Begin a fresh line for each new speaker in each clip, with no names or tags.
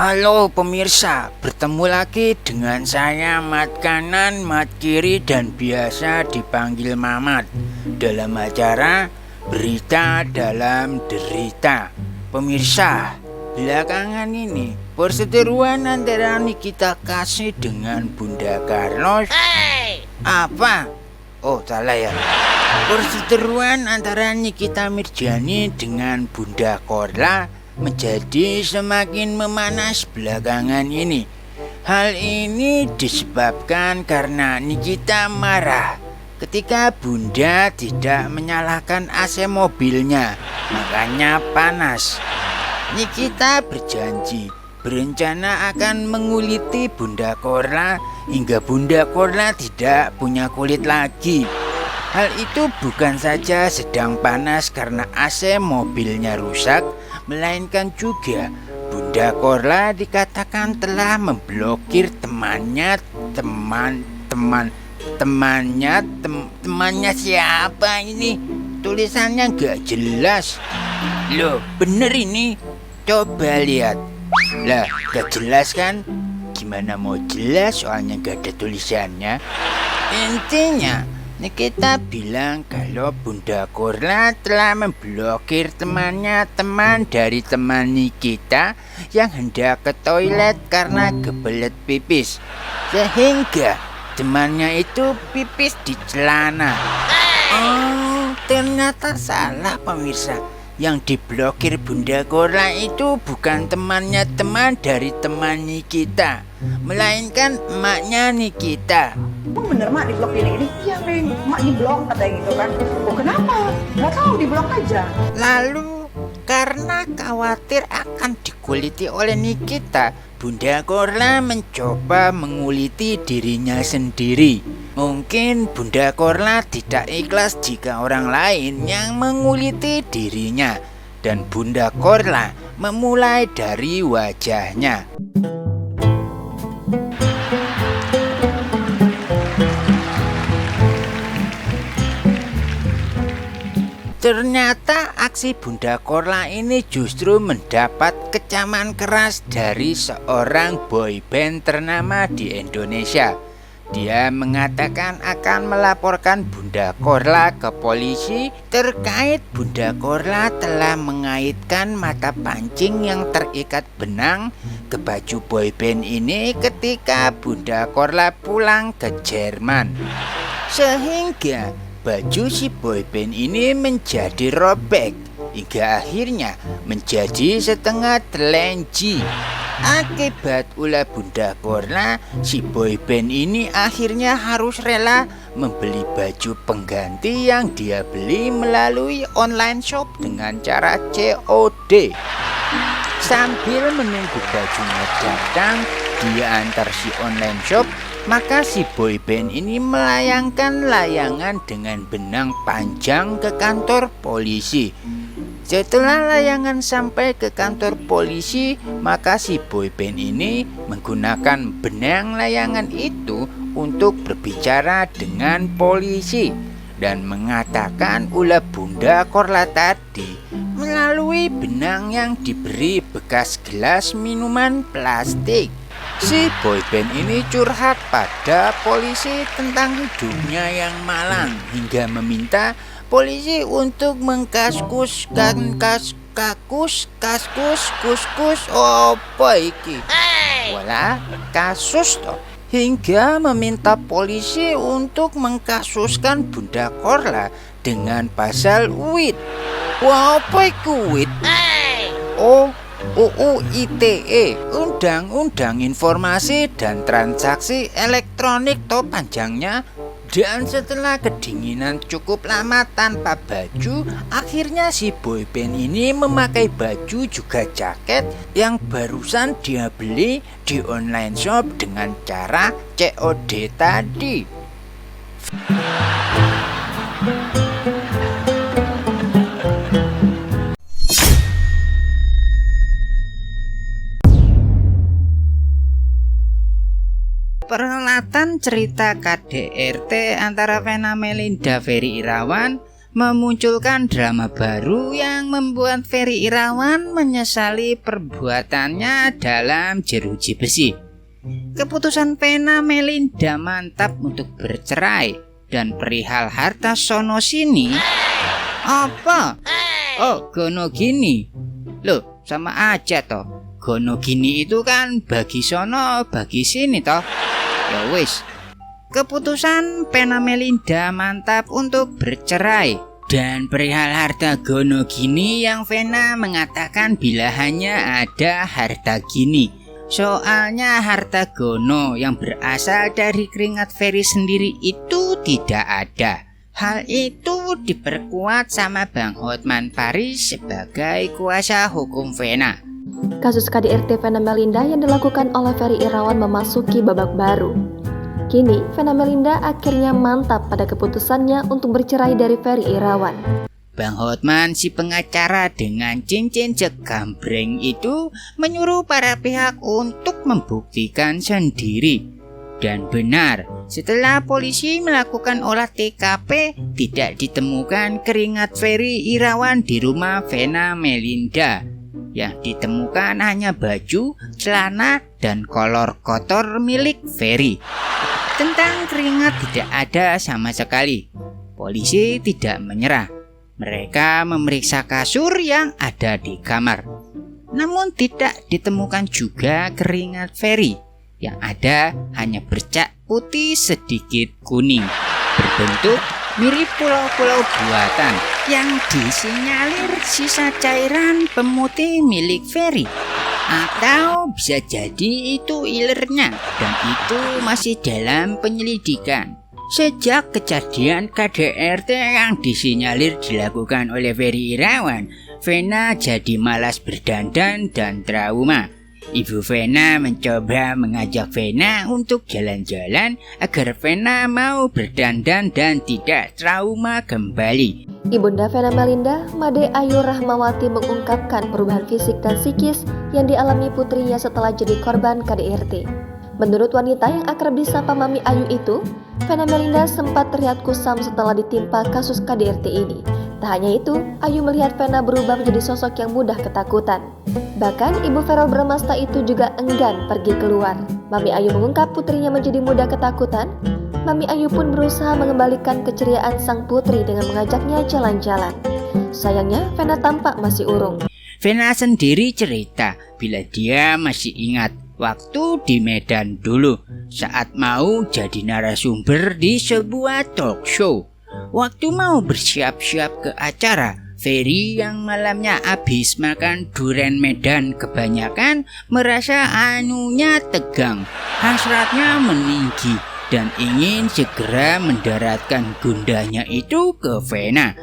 Halo pemirsa, bertemu lagi dengan saya Mat Kanan, Mat Kiri dan biasa dipanggil Mamat dalam acara Berita Dalam Derita. Pemirsa, belakangan ini perseteruan antara Nikita Kasih dengan Bunda Carlos. Apa? Oh, salah ya. Perseteruan antara Nikita Mirjani dengan Bunda Korla menjadi semakin memanas belakangan ini. Hal ini disebabkan karena Nikita marah ketika Bunda tidak menyalakan AC mobilnya, makanya panas. Nikita berjanji berencana akan menguliti Bunda Korla hingga Bunda Korla tidak punya kulit lagi. Hal itu bukan saja sedang panas karena AC mobilnya rusak, melainkan juga Bunda Korla dikatakan telah memblokir temannya siapa ini? Tulisannya nggak jelas. Loh, bener ini? Coba lihat. Lah, gak jelas kan? Gimana mau jelas soalnya gak ada tulisannya? Intinya, Nikita bilang kalau Bunda Korla telah memblokir teman dari teman Nikita yang hendak ke toilet karena kebelet pipis, sehingga temannya itu pipis di celana. Oh, ternyata salah pemirsa. Yang diblokir Bunda Korla itu bukan temannya dari teman Nikita, melainkan emaknya Nikita.
Oh bener mak diblok ini? Iya Neng, mak diblok katanya gitu kan. Oh kenapa? Gak tahu, diblok aja.
Lalu karena khawatir akan dikuliti oleh Nikita, Bunda Korla mencoba menguliti dirinya sendiri. Mungkin Bunda Korla tidak ikhlas jika orang lain yang menguliti dirinya, dan Bunda Korla memulai dari wajahnya. Ternyata aksi Bunda Korla ini justru mendapat kecaman keras dari seorang boyband ternama di Indonesia. Dia mengatakan akan melaporkan Bunda Korla ke polisi terkait Bunda Korla telah mengaitkan mata pancing yang terikat benang ke baju boyband ini ketika Bunda Korla pulang ke Jerman. Sehingga baju si boyband ini menjadi robek hingga akhirnya menjadi setengah telenci. Akibat ulah Bunda Korla, si boyband ini akhirnya harus rela membeli baju pengganti yang dia beli melalui online shop dengan cara COD. Sambil menunggu bajunya datang, dia antar si online shop, maka si boyband ini melayangkan layangan dengan benang panjang ke kantor polisi. Setelah layangan sampai ke kantor polisi, maka si boyband ini menggunakan benang layangan itu untuk berbicara dengan polisi dan mengatakan ulah Bunda Korla tadi melalui benang yang diberi bekas gelas minuman plastik. Si boyband ini curhat pada polisi tentang hidupnya yang malang hingga meminta polisi untuk mengkaskuskan kaskus apa iki? Wala, kasus toh. Hingga meminta polisi untuk mengkasuskan Bunda Korla dengan pasal UIT. Wah, apa iku UIT? Oh, UU ITE, Undang-Undang Informasi dan Transaksi Elektronik toh panjangnya. Dan setelah kedinginan cukup lama tanpa baju, akhirnya si boyband ini memakai baju juga jaket yang barusan dia beli di online shop dengan cara COD tadi. Perhelatan cerita KDRT antara Vena Melinda Ferry Irawan memunculkan drama baru yang membuat Ferry Irawan menyesali perbuatannya dalam jeruji besi. Keputusan Vena Melinda mantap untuk bercerai dan perihal harta sono sini. Apa? Oh, gono gini. Loh, sama aja toh. Gono gini itu kan bagi sono, bagi sini toh. Ya wis. Keputusan Vena Melinda mantap untuk bercerai. Dan perihal harta gono gini yang Vena mengatakan bila hanya ada harta gini. Soalnya harta gono yang berasal dari keringat Ferry sendiri itu tidak ada. Hal itu diperkuat sama Bang Hotman Paris sebagai kuasa hukum Vena.
Kasus KDRT Vena Melinda yang dilakukan oleh Ferry Irawan memasuki babak baru. Kini, Vena Melinda akhirnya mantap pada keputusannya untuk bercerai dari Ferry Irawan.
Bang Hotman si pengacara dengan cincin jegambreng itu menyuruh para pihak untuk membuktikan sendiri. Dan benar, setelah polisi melakukan olah TKP, tidak ditemukan keringat Ferry Irawan di rumah Vena Melinda. Yang ditemukan hanya baju, celana, dan kolor kotor milik Ferry. Tentang keringat tidak ada sama sekali. Polisi tidak menyerah. Mereka memeriksa kasur yang ada di kamar. Namun tidak ditemukan juga keringat Ferry. Yang ada hanya bercak putih sedikit kuning, berbentuk mirip pulau-pulau buatan yang disinyalir sisa cairan pemutih milik Ferry. Atau bisa jadi itu ilernya, dan itu masih dalam penyelidikan. Sejak kejadian KDRT yang disinyalir dilakukan oleh Ferry Irawan, Vena jadi malas berdandan dan trauma. Ibu Vena mencoba mengajak Vena untuk jalan-jalan agar Vena mau berdandan dan tidak trauma kembali.
Ibunda Vena Melinda, Made Ayu Rahmawati mengungkapkan perubahan fisik dan psikis yang dialami putrinya setelah jadi korban KDRT. Menurut wanita yang akrab disapa Mami Ayu itu, Vena Melinda sempat terlihat kusam setelah ditimpa kasus KDRT ini. Tak hanya itu, Ayu melihat Vena berubah menjadi sosok yang mudah ketakutan. Bahkan Ibu Vero Bramasta itu juga enggan pergi keluar. Mami Ayu mengungkap putrinya menjadi mudah ketakutan. Mami Ayu pun berusaha mengembalikan keceriaan sang putri dengan mengajaknya jalan-jalan. Sayangnya, Vena tampak masih urung.
Vena sendiri cerita bila dia masih ingat waktu di Medan dulu saat mau jadi narasumber di sebuah talk show. Waktu mau bersiap-siap ke acara, Ferry yang malamnya habis makan durian Medan kebanyakan merasa anunya tegang, hasratnya meninggi dan ingin segera mendaratkan gundanya itu ke Vena.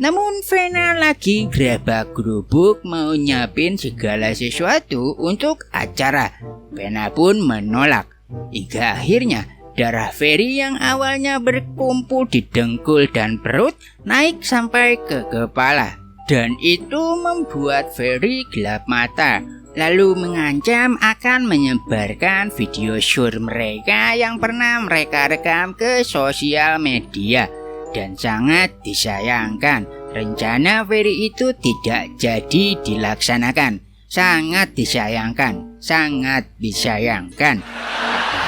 Namun Vena lagi gerabak-gerubuk mau nyiapin segala sesuatu untuk acara. Vena pun menolak. Hingga akhirnya darah Ferry yang awalnya berkumpul di dengkul dan perut naik sampai ke kepala. Dan itu membuat Ferry gelap mata. Lalu mengancam akan menyebarkan video syur mereka yang pernah mereka rekam ke sosial media. Dan sangat disayangkan, rencana Ferry itu tidak jadi dilaksanakan. Sangat disayangkan, sangat disayangkan.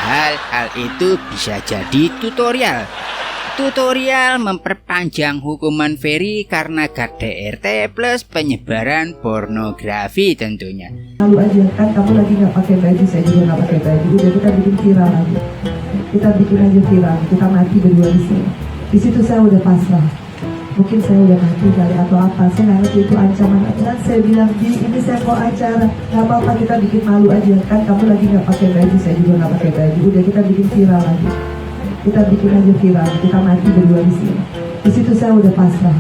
Padahal hal itu bisa jadi tutorial. Tutorial memperpanjang hukuman Ferry karena KDRT plus penyebaran pornografi tentunya.
Lalu aja kan kamu lagi nggak pakai baju, saya juga nggak pakai baju. Udah kita bikin viral lagi. Kita bikin aja viral. Kita mati berdua di sini. Di situ saya udah pasrah. Mungkin saya udah mati kali atau apa. Saya nggak ngerti itu ancaman. Dan saya bilang ini saya mau acara. Nggak apa-apa kita bikin malu aja. Kan kamu lagi nggak pakai baju, saya juga nggak pakai baju. Udah kita bikin viral lagi. Kita bikin aja viral. Kita mati berdua di sini. Di situ saya udah pasrah.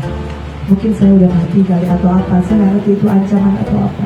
Mungkin saya udah mati kali atau apa. Saya nggak ngerti itu ancaman atau apa.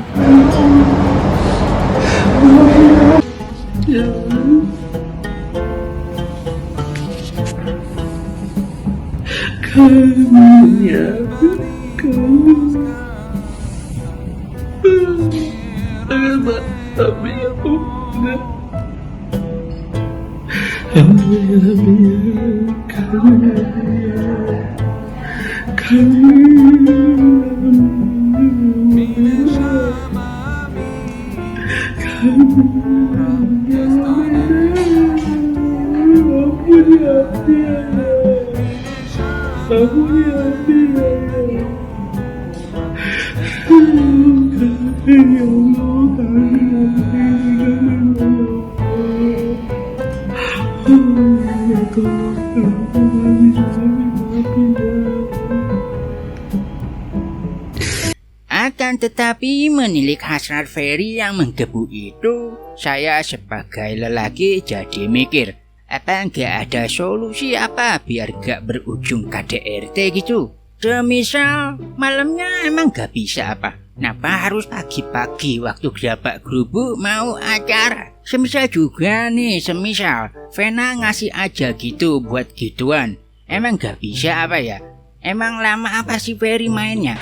Akan tetapi menilik hasrat Ferry yang menggebu itu, saya sebagai lelaki jadi mikir, apa nggak ada solusi apa biar gak berujung KDRT gitu? Semisal malamnya emang gak bisa apa? Kenapa harus pagi-pagi waktu gerabak gerubuk mau acara? Semisal juga nih, semisal Vena ngasih aja gitu buat gituan. Emang gak bisa apa ya? Emang lama apa sih Ferry mainnya?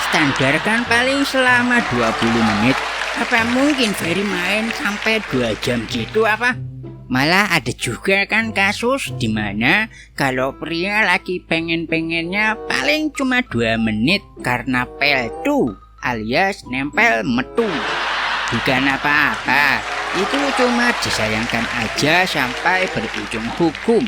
Standar kan paling selama 20 menit. Apa mungkin Ferry main sampai 2 jam gitu apa? Malah ada juga kan kasus dimana kalau pria lagi pengen-pengennya paling cuma 2 menit karena peltu alias nempel metu. Bukan apa-apa, itu cuma disayangkan aja sampai berujung hukum.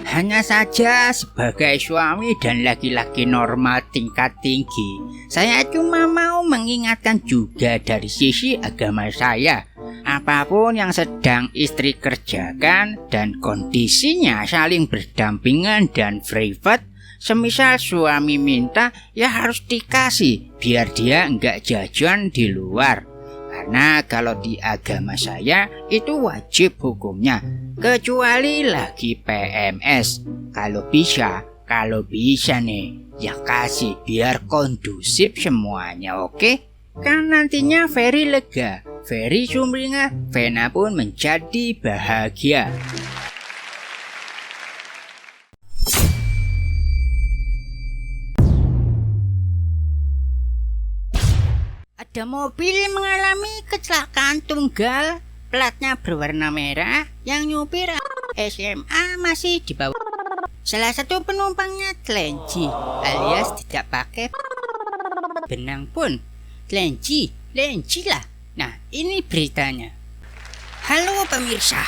Hanya saja sebagai suami dan laki-laki normal tingkat tinggi, saya cuma mau mengingatkan juga dari sisi agama saya. Apapun yang sedang istri kerjakan dan kondisinya saling berdampingan dan private, semisal suami minta ya harus dikasih biar dia enggak jajan di luar. Karena kalau di agama saya itu wajib hukumnya, kecuali lagi PMS. Kalau bisa nih, ya kasih biar kondusif semuanya, oke? Kan nantinya Ferry lega, Ferry sumringah, Vena pun menjadi bahagia. Ada mobil mengalami kecelakaan tunggal, platnya berwarna merah, yang nyupir SMA masih di bawah. Salah satu penumpangnya telenci alias tidak pakai benang pun. Telenci lah. Nah, ini beritanya. Halo pemirsa,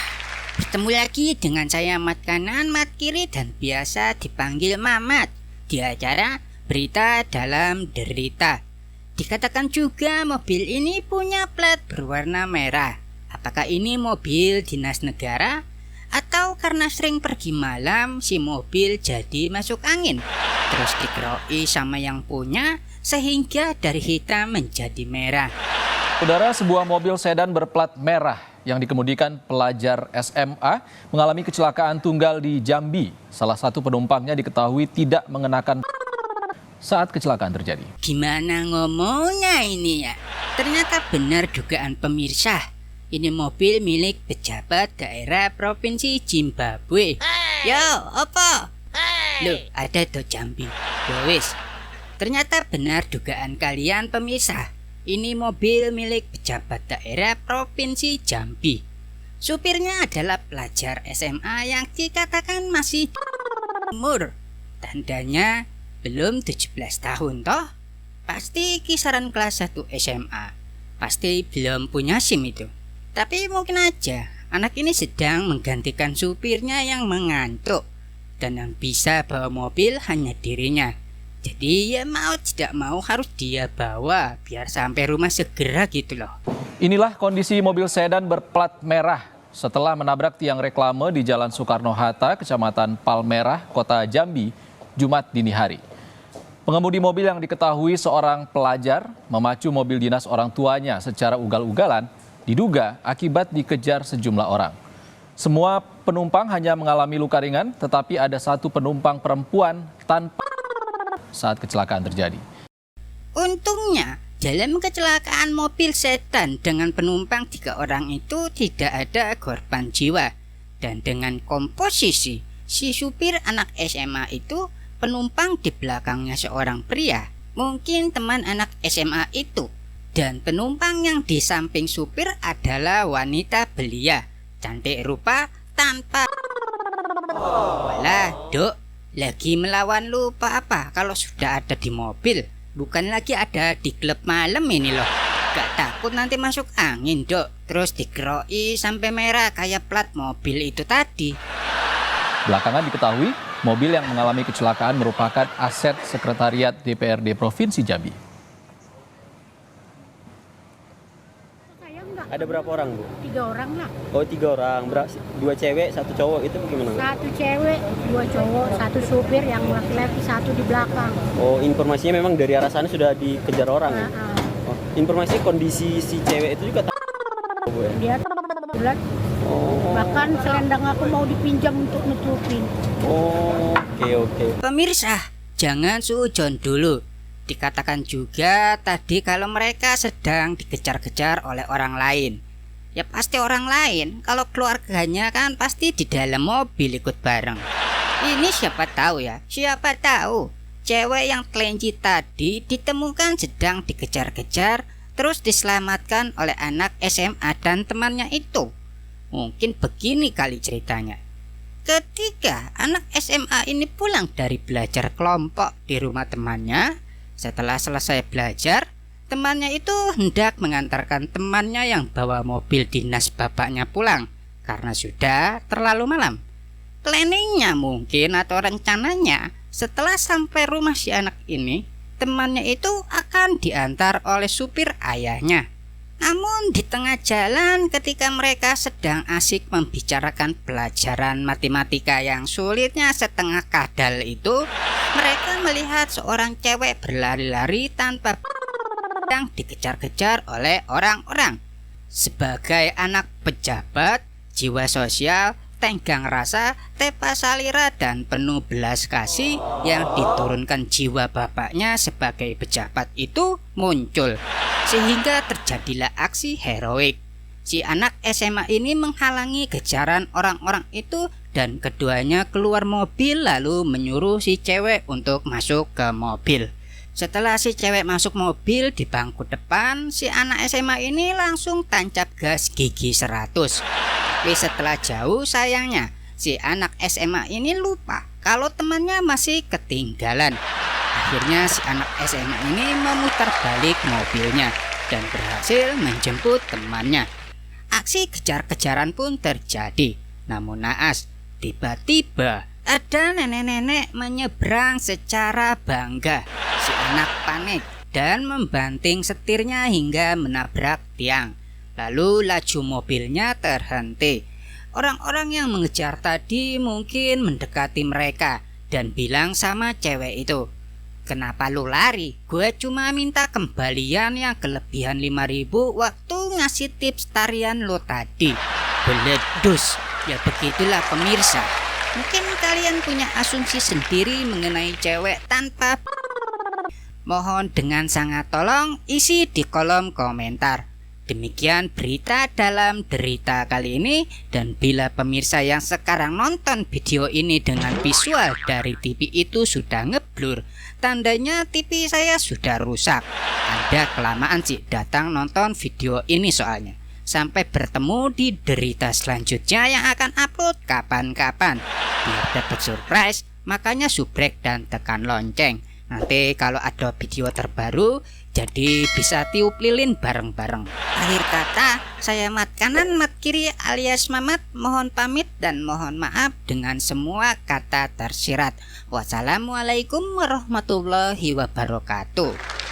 bertemu lagi dengan saya Mat Kanan, Mat Kiri, dan biasa dipanggil Mamat di acara Berita Dalam Derita. Dikatakan juga mobil ini punya plat berwarna merah. Apakah ini mobil dinas negara? Atau karena sering pergi malam si mobil jadi masuk angin? Terus dikeroi sama yang punya sehingga dari hitam menjadi merah.
Saudara, sebuah mobil sedan berplat merah yang dikemudikan pelajar SMA mengalami kecelakaan tunggal di Jambi. Salah satu penumpangnya diketahui tidak mengenakan saat kecelakaan terjadi.
Gimana ngomongnya ini ya? Ternyata benar dugaan pemirsa. Ini mobil milik pejabat daerah Provinsi Zimbabwe. Yo, apa? Loh, ada tuh Jambi. Yowis. Ternyata benar dugaan kalian pemirsa. Ini mobil milik pejabat daerah Provinsi Jambi. Supirnya adalah pelajar SMA yang dikatakan masih umur. Tandanya belum 17 tahun toh? Pasti kisaran kelas 1 SMA. Pasti belum punya SIM itu. Tapi mungkin aja anak ini sedang menggantikan supirnya yang mengantuk. Dan yang bisa bawa mobil hanya dirinya. Jadi ya mau tidak mau harus dia bawa biar sampai rumah segera gitu loh.
Inilah kondisi mobil sedan berplat merah setelah menabrak tiang reklame di Jalan Soekarno-Hatta, Kecamatan Palmerah, Kota Jambi, Jumat dini hari. Pengemudi mobil yang diketahui seorang pelajar memacu mobil dinas orang tuanya secara ugal-ugalan, diduga akibat dikejar sejumlah orang. Semua penumpang hanya mengalami luka ringan, tetapi ada satu penumpang perempuan tanpa saat kecelakaan terjadi.
Untungnya, dalam kecelakaan mobil sedan dengan penumpang 3 orang itu tidak ada korban jiwa. Dan dengan komposisi si supir anak SMA itu, penumpang di belakangnya seorang pria, mungkin teman anak SMA itu. Dan penumpang yang di samping supir adalah wanita belia, cantik rupa tanpa. Walah, Dok,
Lagi melawan lupa apa kalau sudah ada di mobil? Bukan lagi ada di klub malam ini loh. Gak takut nanti masuk angin, Dok. Terus dikeroi sampai merah kayak plat mobil itu tadi.
Belakangan diketahui, mobil yang mengalami kecelakaan merupakan aset Sekretariat DPRD Provinsi Jambi.
Ada berapa orang, Bu?
3 orang lah.
Oh, 3 orang. 2 cewek, 1 cowok. Itu bagaimana?
1 cewek, 2 cowok, 1 supir, yang laki-laki 1 di belakang.
Oh, informasinya memang dari arah sana sudah dikejar orang ya? Oh, informasi kondisi si cewek itu juga Bu ya?
Dia bulat.
Oh.
Bahkan selendang aku mau dipinjam untuk nutupin.
Oh, oke.
Pemirsa, jangan suujon dulu. Dikatakan juga tadi kalau mereka sedang dikejar-kejar oleh orang lain. Ya pasti orang lain, kalau keluarganya kan pasti di dalam mobil ikut bareng. Ini siapa tahu ya, siapa tahu cewek yang kelinci tadi ditemukan sedang dikejar-kejar, terus diselamatkan oleh anak SMA dan temannya itu. Mungkin begini kali ceritanya. Ketika anak SMA ini pulang dari belajar kelompok di rumah temannya, setelah selesai belajar, temannya itu hendak mengantarkan temannya yang bawa mobil dinas bapaknya pulang karena sudah terlalu malam. Planningnya mungkin atau rencananya, setelah sampai rumah si anak ini, temannya itu akan diantar oleh supir ayahnya. Namun di tengah jalan ketika mereka sedang asik membicarakan pelajaran matematika yang sulitnya setengah kadal itu, mereka melihat seorang cewek berlari-lari tanpa yang dikejar-kejar oleh orang-orang. Sebagai anak pejabat, jiwa sosial, tenggang rasa, tepa salira dan penuh belas kasih yang diturunkan jiwa bapaknya sebagai pejabat itu muncul, sehingga terjadilah aksi heroik. Si anak SMA ini menghalangi kejaran orang-orang itu dan keduanya keluar mobil lalu menyuruh si cewek untuk masuk ke mobil. Setelah si cewek masuk mobil di bangku depan, si anak SMA ini langsung tancap gas gigi 100. Tapi setelah jauh sayangnya, si anak SMA ini lupa kalau temannya masih ketinggalan. Akhirnya si anak SMA ini memutar balik mobilnya dan berhasil menjemput temannya. Aksi kejar-kejaran pun terjadi. Namun naas, tiba-tiba ada nenek-nenek menyeberang secara bangga. Si anak panik dan membanting setirnya hingga menabrak tiang. Lalu laju mobilnya terhenti. Orang-orang yang mengejar tadi mungkin mendekati mereka dan bilang sama cewek itu, "Kenapa lu lari? Gue cuma minta kembalian yang kelebihan 5.000 waktu ngasih tips tarian lo tadi." Beledus. Ya begitulah pemirsa. Mungkin kalian punya asumsi sendiri mengenai cewek tanpa. Mohon dengan sangat tolong isi di kolom komentar. Demikian berita dalam derita kali ini, dan bila pemirsa yang sekarang nonton video ini dengan visual dari TV itu sudah ngeblur, tandanya TV saya sudah rusak. Anda kelamaan sih datang nonton video ini soalnya. Sampai bertemu di derita selanjutnya yang akan upload kapan-kapan. Biar dapat surprise, makanya subrek dan tekan lonceng. Nanti kalau ada video terbaru, jadi bisa tiup lilin bareng-bareng. Akhir kata, saya mat kanan mat kiri alias Mamat mohon pamit dan mohon maaf dengan semua kata tersirat. Wassalamualaikum warahmatullahi wabarakatuh.